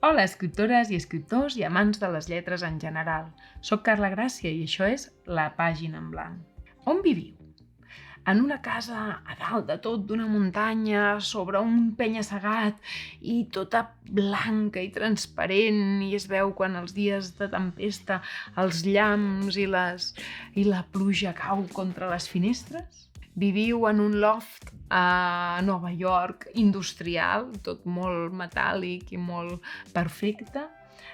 Hola, escriptores i escriptors i amants de les lletres en general. Soc Carla Gràcia i això és La Pàgina en Blanc. On viviu? En una casa a dalt de tot d'una muntanya, sobre un penya-segat i tota blanca i transparent i es veu quan els dies de tempesta els llamps i la pluja cau contra les finestres? Viviu en un loft a Nova York industrial, tot molt metàl·lic i molt perfecte,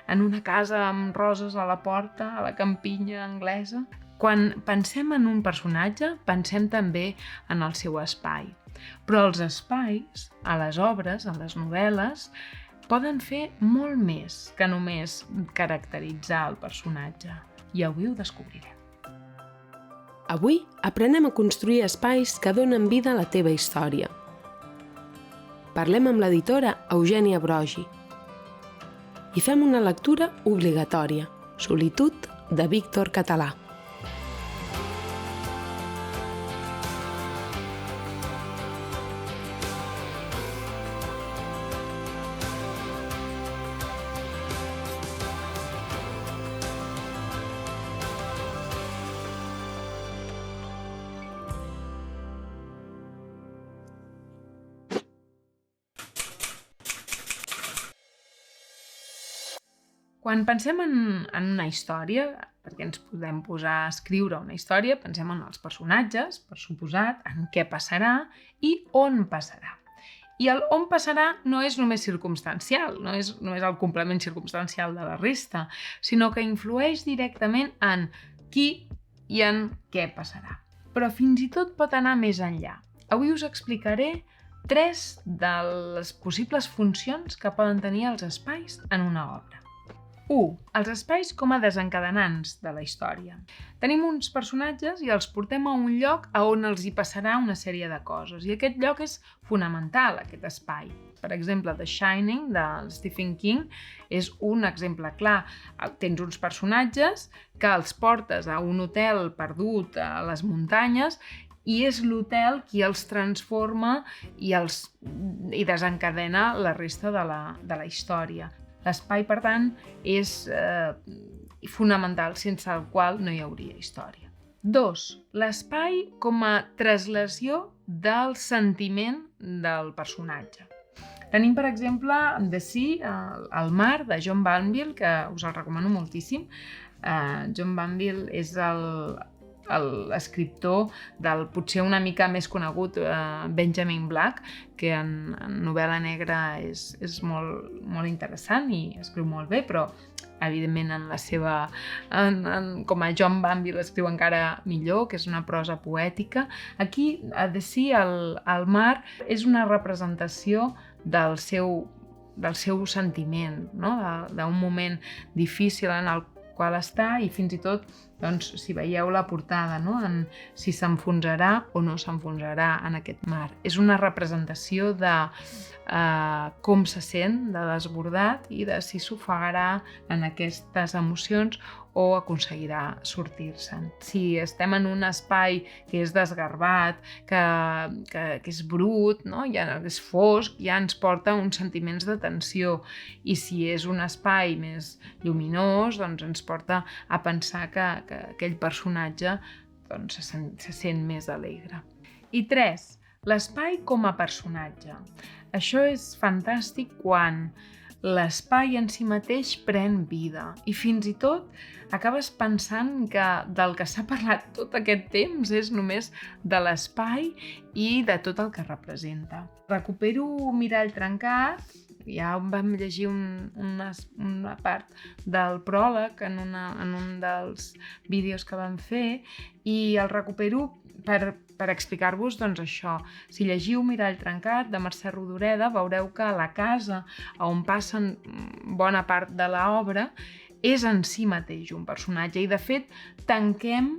en una casa amb roses a la porta, a la campinya anglesa. Quan pensem en un personatge, pensem també en el seu espai. Però els espais, a les obres, a les novel·les, poden fer molt més que només caracteritzar el personatge. I avui ho descobrirem. Avui aprenem a construir espais que donen vida a la teva història. Parlem amb l'editora Eugènia Brogi i fem una lectura obligatòria, Solitud, de Víctor Català. Quan pensem en una història, perquè ens podem posar a escriure una història, pensem en els personatges, per suposat, en què passarà i on passarà. I el on passarà no és només circumstancial, no és només el complement circumstancial de la resta, sinó que influeix directament en qui i en què passarà. Però fins i tot pot anar més enllà. Avui us explicaré 3 de les possibles funcions que poden tenir els espais en una obra. 1. Els espais com a desencadenants de la història. Tenim uns personatges i els portem a un lloc on els hi passarà una sèrie de coses i aquest lloc és fonamental, aquest espai. Per exemple, The Shining, de Stephen King, és un exemple clar. Tens uns personatges que els portes a un hotel perdut a les muntanyes i és l'hotel qui els transforma i desencadena la resta de la història. L'espai, per tant, és fonamental, sense el qual no hi hauria història. 2. L'espai com a translació del sentiment del personatge. Tenim, per exemple, The Sea, el mar, de John Banville, que us el recomano moltíssim. John Banville és l'escriptor del potser una mica més conegut Benjamin Black, que en novel·la negra és molt interessant i escriu molt bé, però evidentment com a John Banville escriu encara millor, que és una prosa poètica. Aquí, a The Sea, el mar, és una representació del seu sentiment, no? D'un moment difícil en el qual està i fins i tot, doncs, si veieu la portada, no? Si s'enfonsarà o no s'enfonsarà en aquest mar. És una representació de com se sent, de desbordat i de si s'ofegarà en aquestes emocions o aconseguirà sortir-se'n. Si estem en un espai que és desgarbat, que és brut, no? Ja és fosc, ja ens porta uns sentiments de tensió. I si és un espai més lluminós, doncs ens porta a pensar que aquell personatge doncs, se sent més alegre. I 3. L'espai com a personatge. Això és fantàstic quan l'espai en si mateix pren vida i fins i tot acabes pensant que del que s'ha parlat tot aquest temps és només de l'espai i de tot el que representa. Recupero Mirall trencat, ja vam llegir una part del pròleg en un dels vídeos que vam fer i el recupero per explicar-vos doncs això. Si llegiu Mirall trencat, de Mercè Rodoreda, veureu que la casa on passen bona part de l'obra és en si mateix un personatge i de fet tanquem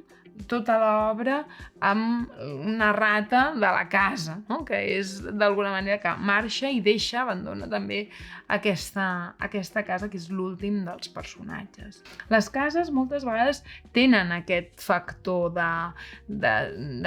tota l'obra amb una rata de la casa, no? Que és d'alguna manera que marxa i abandona també aquesta casa, que és l'últim dels personatges. Les cases moltes vegades tenen aquest factor de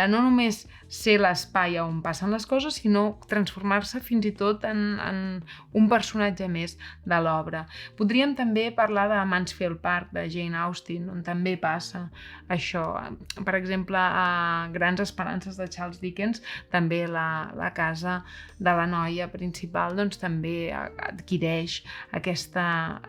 no només ser l'espai on passen les coses, sinó transformar-se fins i tot en un personatge més de l'obra. Podríem també parlar de Mansfield Park, de Jane Austen, on també passa això. Per exemple, a Grans esperances de Charles Dickens, també la casa de la noia principal doncs, també adquireix aquesta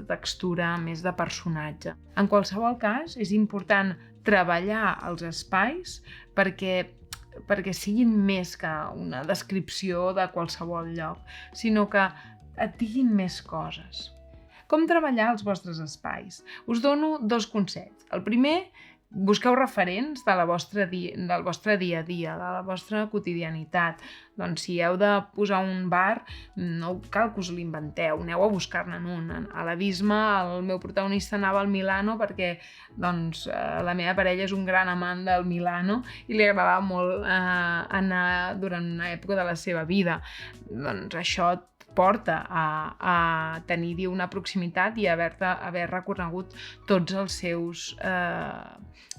textura més de personatge. En qualsevol cas, és important treballar els espais perquè siguin més que una descripció de qualsevol lloc, sinó que et diguin més coses. Com treballar els vostres espais? Us dono 2 consells. El primer, busqueu referents del vostre dia a dia, de la vostra quotidianitat. Doncs si heu de posar un bar, no cal que us l'inventeu, aneu a buscar-ne un. A l'Abisme el meu protagonista anava al Milano perquè la meva parella és un gran amant del Milano i li agradava molt anar durant una època de la seva vida. Doncs això et porta a tenir-hi una proximitat i haver recorregut tots els seus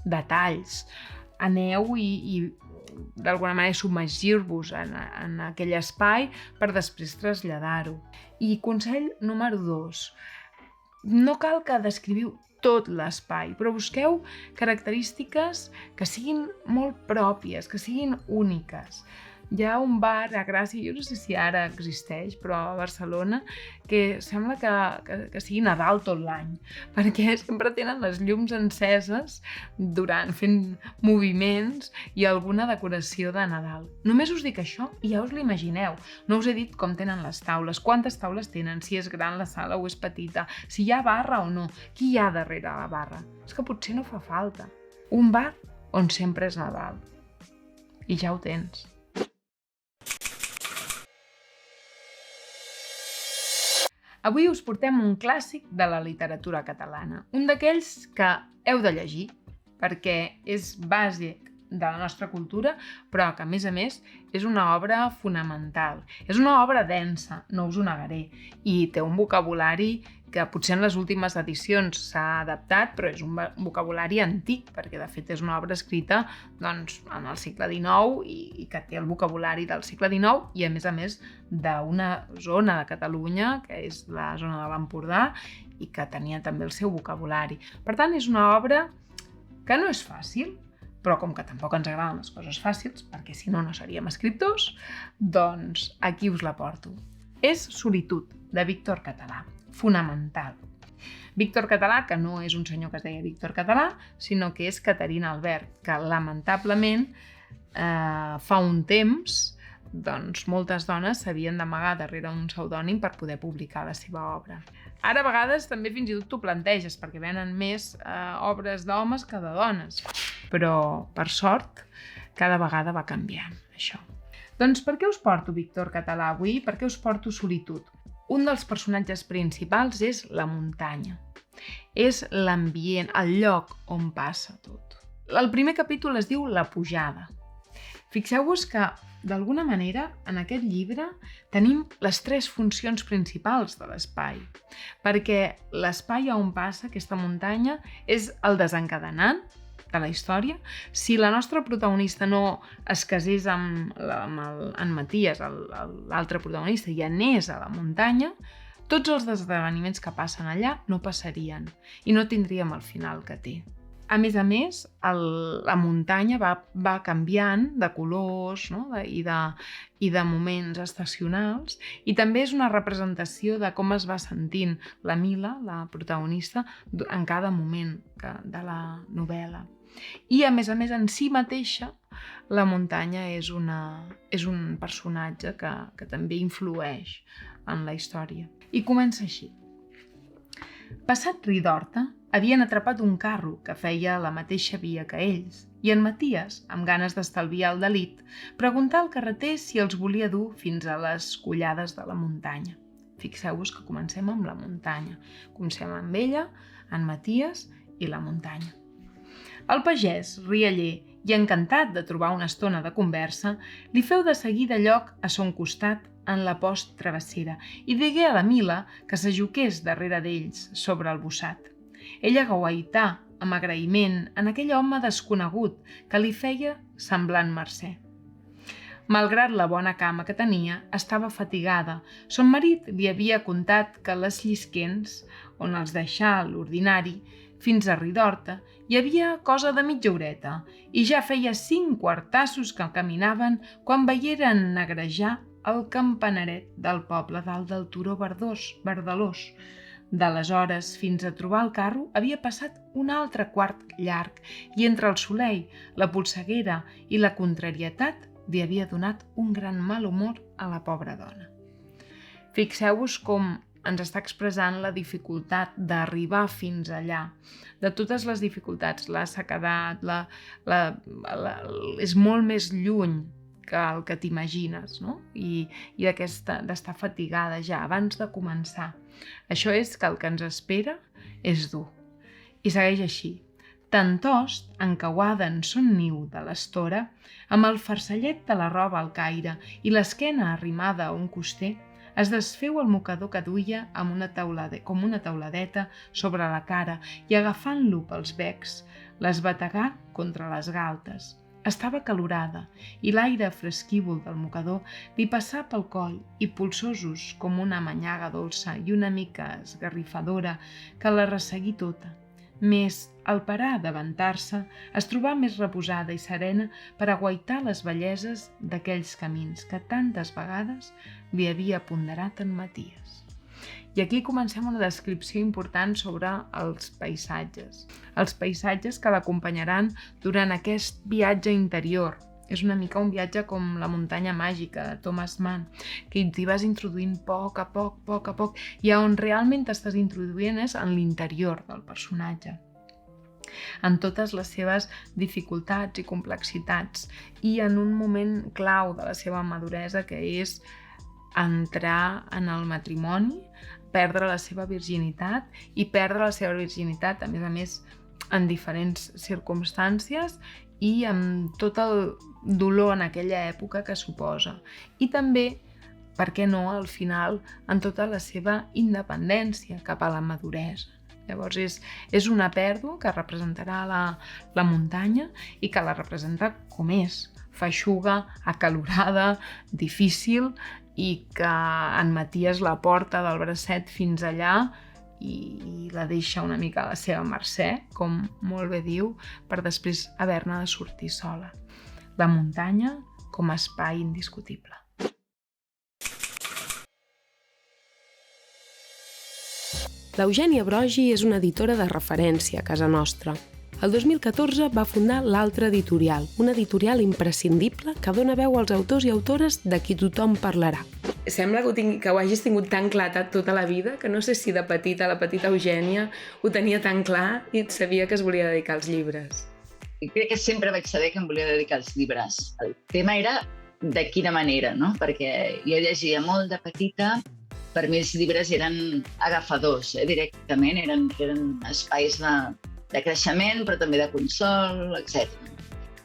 detalls. Aneu i d'alguna manera submergir-vos en aquell espai per després traslladar-ho. I consell número 2, no cal que descriviu tot l'espai, però busqueu característiques que siguin molt pròpies, que siguin úniques. Hi ha un bar a Gràcia, jo no sé si ara existeix, però a Barcelona, que sembla que sigui Nadal tot l'any, perquè sempre tenen les llums enceses fent moviments i alguna decoració de Nadal. Només us dic això i ja us l'imagineu. No us he dit com tenen les taules, quantes taules tenen, si és gran la sala o és petita, si hi ha barra o no, qui hi ha darrere la barra. És que potser no fa falta. Un bar on sempre és Nadal. I ja ho tens. Avui us portem un clàssic de la literatura catalana, un d'aquells que heu de llegir, perquè és bàsic de la nostra cultura, però que, a més, és una obra fonamental. És una obra densa, no us ho negaré, i té un vocabulari que potser en les últimes edicions s'ha adaptat, però és un vocabulari antic, perquè de fet és una obra escrita en el segle XIX i que té el vocabulari del segle XIX i a més d'una zona de Catalunya, que és la zona de l'Empordà, i que tenia també el seu vocabulari. Per tant, és una obra que no és fàcil, però com que tampoc ens agraden les coses fàcils, perquè si no, no seríem escriptors, doncs aquí us la porto. És Solitud, de Víctor Català. Fonamental. Víctor Català, que no és un senyor que es deia Víctor Català, sinó que és Caterina Albert, que lamentablement fa un temps moltes dones s'havien d'amagar darrere un pseudònim per poder publicar la seva obra. Ara a vegades també fins i tot t'ho planteges, perquè venen més obres d'homes que de dones, però per sort cada vegada va canviant això. Doncs per què us porto Víctor Català avui? Per què us porto Solitud? Un dels personatges principals és la muntanya. És l'ambient, el lloc on passa tot. El primer capítol es diu La pujada. Fixeu-vos que, d'alguna manera, en aquest llibre tenim les 3 funcions principals de l'espai, perquè l'espai on passa aquesta muntanya és el desencadenant de la història. Si la nostra protagonista no es casés amb en Matías, l'altre protagonista, i anés a la muntanya, tots els esdeveniments que passen allà no passarien i no tindríem el final que té. A més, la muntanya va canviant de colors, no? i de moments estacionals, i també és una representació de com es va sentint la Mila, la protagonista, en cada moment de la novel·la. I a més, en si mateixa, la muntanya és un personatge que també influeix en la història. I comença així. Passat Ridhorta, havien atrapat un carro que feia la mateixa via que ells, i en Matías, amb ganes d'estalviar el delit, preguntà al carreter si els volia dur fins a les collades de la muntanya. Fixeu-vos que comencem amb la muntanya. Comencem amb ella, en Matías i la muntanya. El pagès, rialler i encantat de trobar una estona de conversa, li feu de seguir de lloc a son costat en la post-travessera i digué a la Mila que s'ajuqués darrere d'ells sobre el bossat. Ella gauaità amb agraïment en aquell home desconegut que li feia semblant mercè. Malgrat la bona cama que tenia, estava fatigada. Son marit li havia contat que les llisquens, on els deixà l'ordinari, fins a Ridorta, hi havia cosa de mitja horeta i ja feia 5 quartassos que caminaven quan veieren negrejar el campanaret del poble dalt del turó verdalós. D'aleshores fins a trobar el carro havia passat un altre quart llarg i entre el soleil, la polseguera i la contrarietat li havia donat un gran mal humor a la pobra dona. Fixeu-vos com ens està expressant la dificultat d'arribar fins allà. De totes les dificultats, la sequedat, és molt més lluny que el que t'imagines, no? I d'estar fatigada ja abans de començar. Això és que el que ens espera és dur. I segueix així. Tantost, encauada en son niu de l'estora, amb el farcellet de la roba al caire i l'esquena arrimada a un coster, es desfeu el mocador que duia com una tauladeta sobre la cara i agafant-lo pels becs, l'esbategà contra les galtes. Estava calorada i l'aire fresquívol del mocador li passà pel coll i polsosos com una manyaga dolça i una mica esgarrifadora que la resseguí tota. Més, al parar de ventar-se, es trobà més reposada i serena per aguaitar les belleses d'aquells camins que tantes vegades li havia ponderat en Maties. I aquí comencem una descripció important sobre els paisatges. Els paisatges que l'acompanyaran durant aquest viatge interior. És una mica un viatge com La muntanya màgica de Thomas Mann, que t'hi vas introduint a poc, i on realment t'estàs introduint és en l'interior del personatge, en totes les seves dificultats i complexitats, i en un moment clau de la seva maduresa, que és entrar en el matrimoni, perdre la seva virginitat, a més, en diferents circumstàncies, i amb tot el dolor en aquella època que suposa. I també, per què no, al final, en tota la seva independència cap a la maduresa. Llavors és una pèrdua que representarà la muntanya i que la representa com és, feixuga, acalorada, difícil, i que en Maties la porta del bracet fins allà i la deixa una mica a la seva mercè, com molt bé diu, per després haver-ne de sortir sola. La muntanya com a espai indiscutible. L'Eugènia Brogi és una editora de referència a casa nostra. El 2014 va fundar l'Altra Editorial, una editorial imprescindible que dona veu als autors i autores de qui tothom parlarà. Sembla que ho hagis tingut tan clar tota la vida, que no sé si de petita, la petita Eugènia ho tenia tan clar i sabia que es volia dedicar als llibres. Crec que sempre vaig saber que em volia dedicar als llibres. El tema era de quina manera, no? Perquè jo llegia molt de petita, per mi els llibres eren agafadors, directament, eren espais de creixement, però també de consol, etc.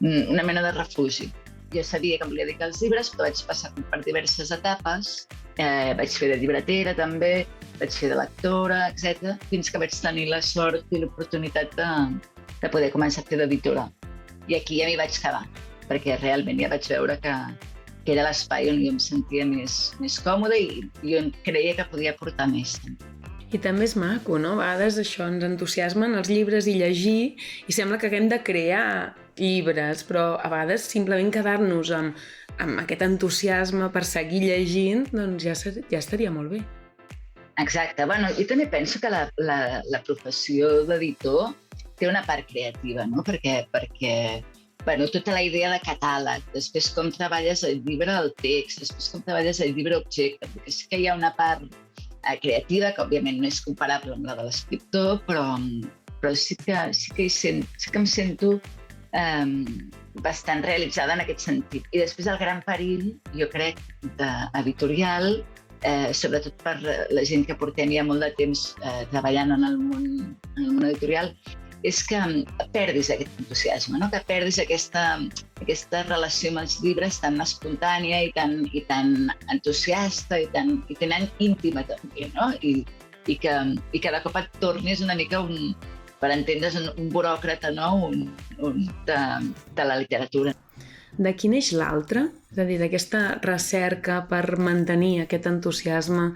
Una mena de refugi. Jo sabia que em volia dedicar als llibres, però vaig passar per diverses etapes. Vaig fer de llibretera també, vaig fer de lectora, etc. Fins que vaig tenir la sort i l'oportunitat de poder començar a fer d'editora. I aquí ja m'hi vaig quedar, perquè realment ja vaig veure que era l'espai on jo em sentia més còmoda i jo creia que podia aportar més. I també és maco, no? A vegades això ens entusiasmen els llibres i llegir i sembla que haguem de crear llibres, però a vegades simplement quedar-nos amb aquest entusiasme per seguir llegint, doncs ja estaria molt bé. Exacte. Bueno, jo també penso que la professió d'editor té una part creativa, no? Perquè tota la idea de catàleg, després com treballes el llibre al text, després com treballes el llibre objecte, perquè sí que hi ha una part creativa, que òbviament no és comparable amb la de l'escriptor, però sí que em sento bastant realitzada en aquest sentit. I després el gran perill, jo crec, d'editorial, sobretot per la gent que portem ja molt de temps treballant en el món editorial, és que perdis aquest entusiasme, no? Que perdis aquesta relació amb els llibres tan espontània i tan entusiasta i tan íntima també, no? I que de cop et tornis una mica per entendre's, un buròcrata, no? De la literatura. De quin eix l'altre? És a dir, d'aquesta recerca per mantenir aquest entusiasme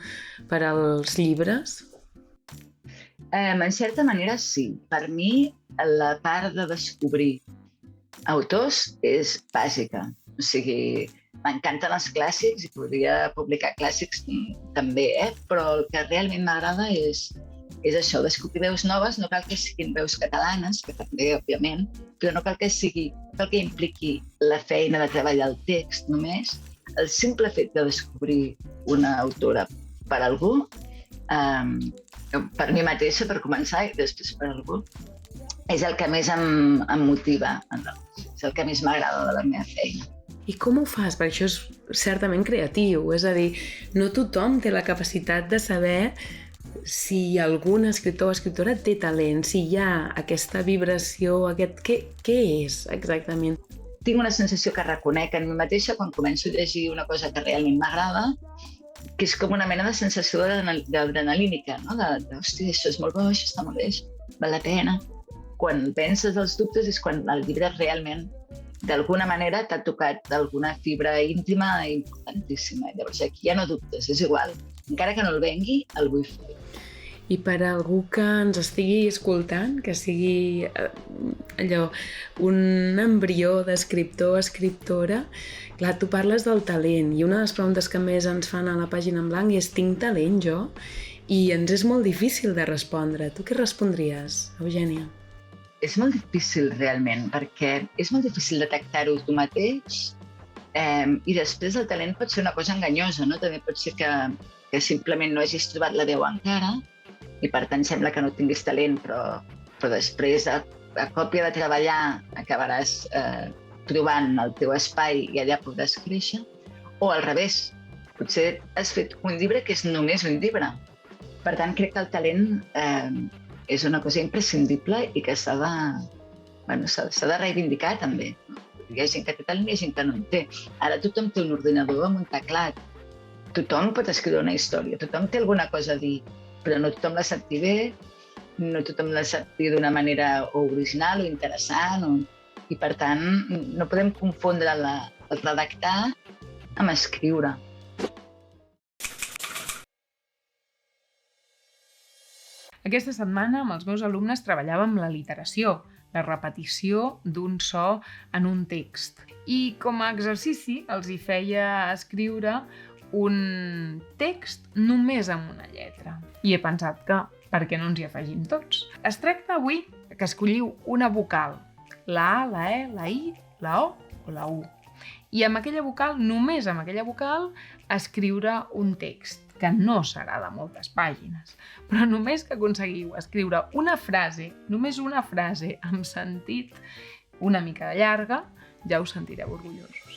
per als llibres? En certa manera, sí. Per mi, la part de descobrir autors és bàsica. O sigui, m'encanten els clàssics i podria publicar clàssics també, però el que realment m'agrada és això, descobrir veus noves. No cal que siguin veus catalanes, que també, òbviament, però no cal que impliqui la feina de treballar el text només. El simple fet de descobrir una autora per algú, per mi mateixa, per començar, i després per algú, és el que més em motiva, és el que més m'agrada de la meva feina. I com ho fas? Perquè això és certament creatiu, és a dir, no tothom té la capacitat de saber si algun escriptor o escriptora té talent, si hi ha aquesta vibració, què és exactament? Tinc una sensació que reconec en mi mateixa quan començo a llegir una cosa que realment m'agrada, que és com una mena de sensació d'adrenalínica, no? Hòstia, això és molt bo, això està molt bé, val la pena. Quan penses els dubtes és quan el llibre realment, d'alguna manera, t'ha tocat d'alguna fibra íntima importantíssima. Llavors aquí ja no dubtes, és igual. Encara que no el vengui, el vull fer. I per a algú que ens estigui escoltant, que sigui un embrió d'escriptor o escriptora, clar, tu parles del talent i una de les preguntes que més ens fan a la pàgina en blanc és «Tinc talent, jo?» I ens és molt difícil de respondre. Tu què respondries, Eugènia? És molt difícil, realment, perquè és molt difícil detectar-ho tu mateix i després el talent pot ser una cosa enganyosa, no? També pot ser que simplement no hagis trobat la veu encara i per tant sembla que no tinguis talent, però després, a còpia de treballar, acabaràs trobant el teu espai i allà podràs créixer. O al revés, potser has fet un llibre que és només un llibre. Per tant, crec que el talent és una cosa imprescindible i que s'ha de reivindicar també. Hi ha gent que té talent i hi ha gent que no en té. Ara tothom té un ordinador amb un teclat. Tothom pot escriure una història, tothom té alguna cosa a dir, però no tothom la sap dir bé, no tothom la sap dir d'una manera original o interessant, i per tant no podem confondre el redactar amb escriure. Aquesta setmana amb els meus alumnes treballàvem la literació, la repetició d'un so en un text. I com a exercici els hi feia escriure un text només amb una lletra. I he pensat que per què no ens hi afegim tots? Es tracta avui que escolliu una vocal, la A, la E, la I, la O o la U. I amb aquella vocal, només amb aquella vocal, escriure un text, que no serà de moltes pàgines, però només que aconseguiu escriure una frase, només una frase amb sentit una mica llarga, ja us sentireu orgullosos.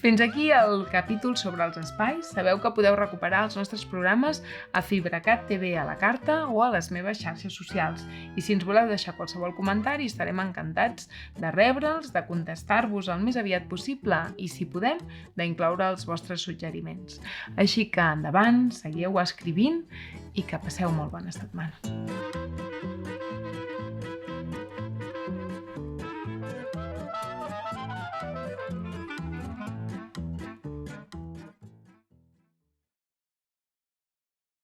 Fins aquí el capítol sobre els espais. Sabeu que podeu recuperar els nostres programes a FibraCat TV a la carta o a les meves xarxes socials. I si ens voleu deixar qualsevol comentari, estarem encantats de rebre'ls, de contestar-vos el més aviat possible i, si podem, d'incloure els vostres suggeriments. Així que endavant, seguiu escrivint i que passeu molt bona setmana.